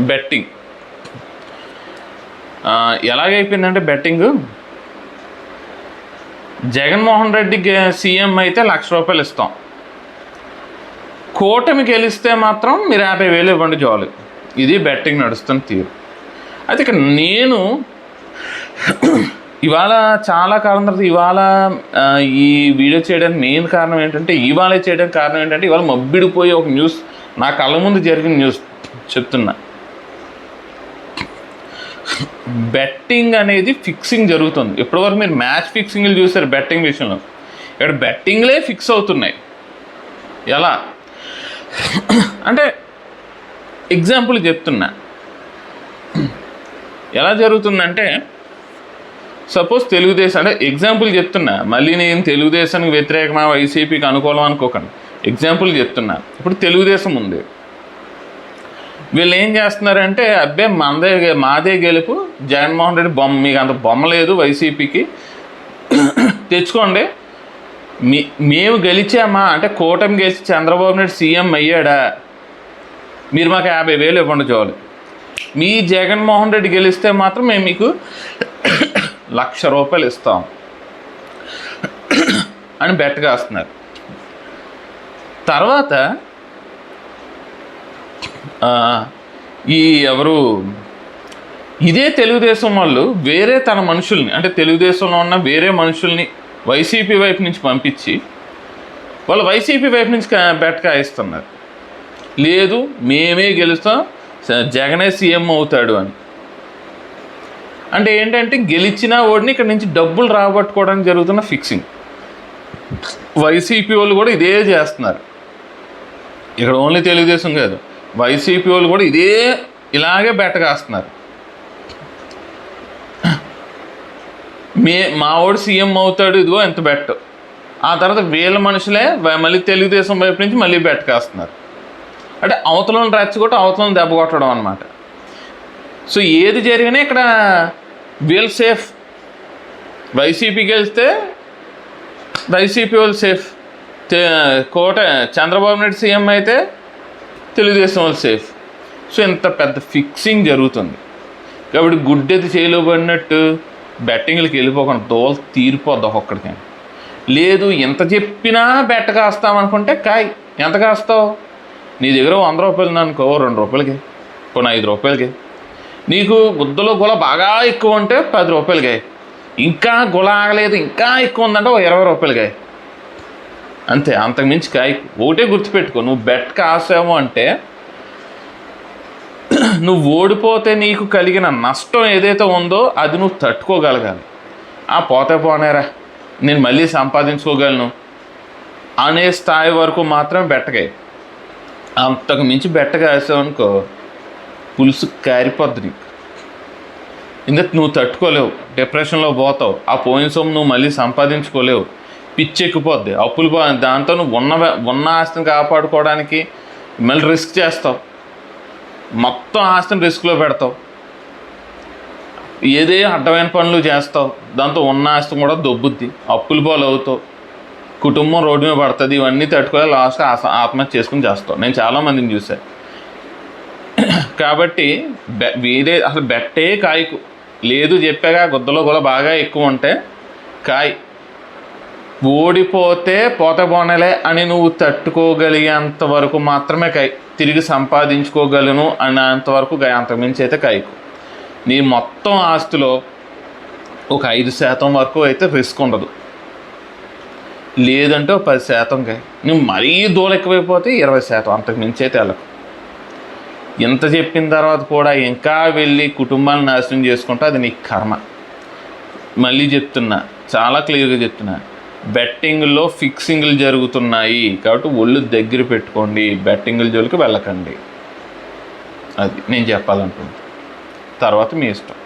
Betting ఎలాగైపోయిందంటే betting, Jaganmohan రెడ్డికి CM అయితే ₹1,00,000 ఇస్తాం, కూటమి గెలిస్తే మాత్రం మీరు 50,000 ఇవ్వండి చాలు. ఇది బెట్టింగ్ నడుస్తున్న తీరు. అయితే ఇక్కడ నేను ఇవాళ చాలా కాలం తర్వాత ఇవాళ ఈ వీడియో చేయడానికి మెయిన్ కారణం ఏంటంటే, ఇవాళ చేయడానికి కారణం ఏంటంటే, ఇవాళ మబ్బిడిపోయి ఒక న్యూస్ నా కళ్ళ ముందు జరిగిన న్యూస్ చెప్తున్నా. బెట్టింగ్ అనేది ఫిక్సింగ్ జరుగుతుంది. ఇప్పటివరకు మీరు మ్యాచ్ ఫిక్సింగ్లు చూసారు బెట్టింగ్ విషయంలో, ఇక్కడ బెట్టింగ్లే ఫిక్స్ అవుతున్నాయి. ఎలా అంటే ఎగ్జాంపుల్ చెప్తున్నా, ఎలా జరుగుతుందంటే, సపోజ్ తెలుగుదేశం అంటే ఎగ్జాంపుల్ చెప్తున్నా, మళ్ళీ నేను తెలుగుదేశానికి వ్యతిరేకమా వైసీపీకి అనుకూలం అనుకోకండి, ఎగ్జాంపుల్ చెప్తున్నా. ఇప్పుడు తెలుగుదేశం ఉంది, వీళ్ళు ఏం చేస్తున్నారంటే, అబ్బే మాదే గెలుపు, జగన్మోహన్ రెడ్డి బొమ్మ, మీకు అంత బొమ్మ లేదు వైసీపీకి, తెచ్చుకోండి. మేము గెలిచామా అంటే, కూటమి గెలిచి చంద్రబాబు నాయుడు సీఎం అయ్యాడా, మీరు మాకు 50,000 ఇవ్వండి చాలు. మీ జగన్మోహన్ రెడ్డి గెలిస్తే మాత్రం మేము మీకు ₹1,00,000 ఇస్తాం అని బెట్ కాస్తున్నారు. తర్వాత ఎవరు ఇదే తెలుగుదేశం వాళ్ళు వేరే తన మనుషుల్ని, అంటే తెలుగుదేశంలో ఉన్న వేరే మనుషుల్ని వైసీపీ వైపు నుంచి పంపించి వాళ్ళు వైసీపీ వైపు నుంచి బెట్ కాయిస్తున్నారు. లేదు మేమే గెలుస్తాం, జగనే సీఎం అవుతాడు అని. అంటే ఏంటంటే, గెలిచిన ఓడిని ఇక్కడ నుంచి డబ్బులు రాబట్టుకోవడానికి జరుగుతున్న ఫిక్సింగ్. వైసీపీ వాళ్ళు కూడా ఇదే చేస్తున్నారు. ఇక్కడ ఓన్లీ తెలుగుదేశం కాదు, వైసీపీ వాళ్ళు కూడా ఇలాగే బెట్ కాస్తున్నారు. మా వాడు సీఎం అవుతాడు, ఇదిగో ఎంత బెట్. ఆ తర్వాత వీళ్ళ మనుషులే మళ్ళీ తెలుగుదేశం వైపు నుంచి మళ్ళీ బెట్ కాస్తున్నారు. అంటే అవతలను రెచ్చగొట్టి అవతలను దెబ్బ కొట్టడం అనమాట. సో ఏది జరిగినా ఇక్కడ వీళ్ళు సేఫ్. వైసీపీ గెలిస్తే వైసీపీ వాళ్ళు సేఫ్, చంద్రబాబు నాయుడు సీఎం అయితే తెలుగుదేశం వాళ్ళు సేఫ్. సో ఇంత పెద్ద ఫిక్సింగ్ జరుగుతుంది. కాబట్టి గుడ్డెది చేయలేబడినట్టు బెట్టింగ్లకి వెళ్ళిపోకుండా దోల తీరిపోద్ది ఒక్కొక్కడికి. లేదు ఎంత చెప్పినా బెట్ట కాస్తామనుకుంటే కాయ్, ఎంత కాస్తావు? నీ దగ్గర ₹100 అనుకో, ₹2కి, కొన్ని ₹5కి. నీకు గుద్దలో గుల బాగా ఎక్కువ ఉంటే ₹10, ఇంకా గుల ఆగలేదు ఇంకా ఎక్కువ ఉందంటే ₹20. అంతే, అంతకుమించి కాయ. ఒకటే గుర్తుపెట్టుకో, నువ్వు బెట్ కాసావు అంటే నువ్వు ఓడిపోతే నీకు కలిగిన నష్టం ఏదైతే ఉందో అది నువ్వు తట్టుకోగలగాలి. పోతే పోనేరా, నేను మళ్ళీ సంపాదించుకోగలను అనే స్థాయి వరకు మాత్రం బెట్టగాయి. అంతకు మించి బెట్టగా వేసావనుకో పులుసు కారిపోద్ది నీకు. ఇందుకు నువ్వు తట్టుకోలేవు, డిప్రెషన్లో పోతావు, ఆ పోయిన సొమ్ము నువ్వు మళ్ళీ సంపాదించుకోలేవు, పిచ్చెక్కిపోద్ది, అప్పులు దాంతో నువ్వు ఉన్న ఆస్తిని కాపాడుకోవడానికి మళ్ళీ రిస్క్ చేస్తావు, మొత్తం ఆస్తిని రిస్క్లో పెడతావు, ఏదే అడ్డమైన పనులు చేస్తావు, దాంతో ఉన్న ఆస్తి కూడా దొబ్బుద్ది, అప్పులు పాలు అవుతావు, కుటుంబం రోడ్డు మీద పడుతుంది. ఇవన్నీ తట్టుకోవాలి, లాస్ట్ ఆత్మహత్య చేసుకుని చేస్తావు. నేను చాలామందిని చూశాను. కాబట్టి వేరే అసలు బెట్టే కాయకు లేదు. చెప్పాగా, గుద్దలో గుల బాగా ఎక్కువ ఉంటే కాయ్. ఓడిపోతే పోతే పోనలే అని నువ్వు తట్టుకోగలిగేంత వరకు మాత్రమే కాయ. తిరిగి సంపాదించుకోగలను అనేంతవరకు కాయ, అంతకుమించి అయితే కాయకు. నీ మొత్తం ఆస్తిలో ఒక 5% వరకు అయితే రిస్క్ ఉండదు, లేదంటే 10% కాయ. నువ్వు మరీ దూరం ఎక్కువైపోతే 20%, అంతకుమించి అయితే వెళ్ళకు. ఎంత చెప్పిన తర్వాత కూడా ఇంకా వెళ్ళి కుటుంబాన్ని నాశనం చేసుకుంటే అది నీ కర్మ. మళ్ళీ చెప్తున్నా, చాలా క్లియర్గా చెప్తున్నా, బెట్టింగ్లో ఫిక్సింగ్లు జరుగుతున్నాయి కాబట్టి ఒళ్ళు దగ్గర పెట్టుకోండి, బెట్టింగ్ల జోలికి వెళ్ళకండి. అది నేను చెప్పాలనుకుంటున్నాను. తర్వాత మీ ఇష్టం.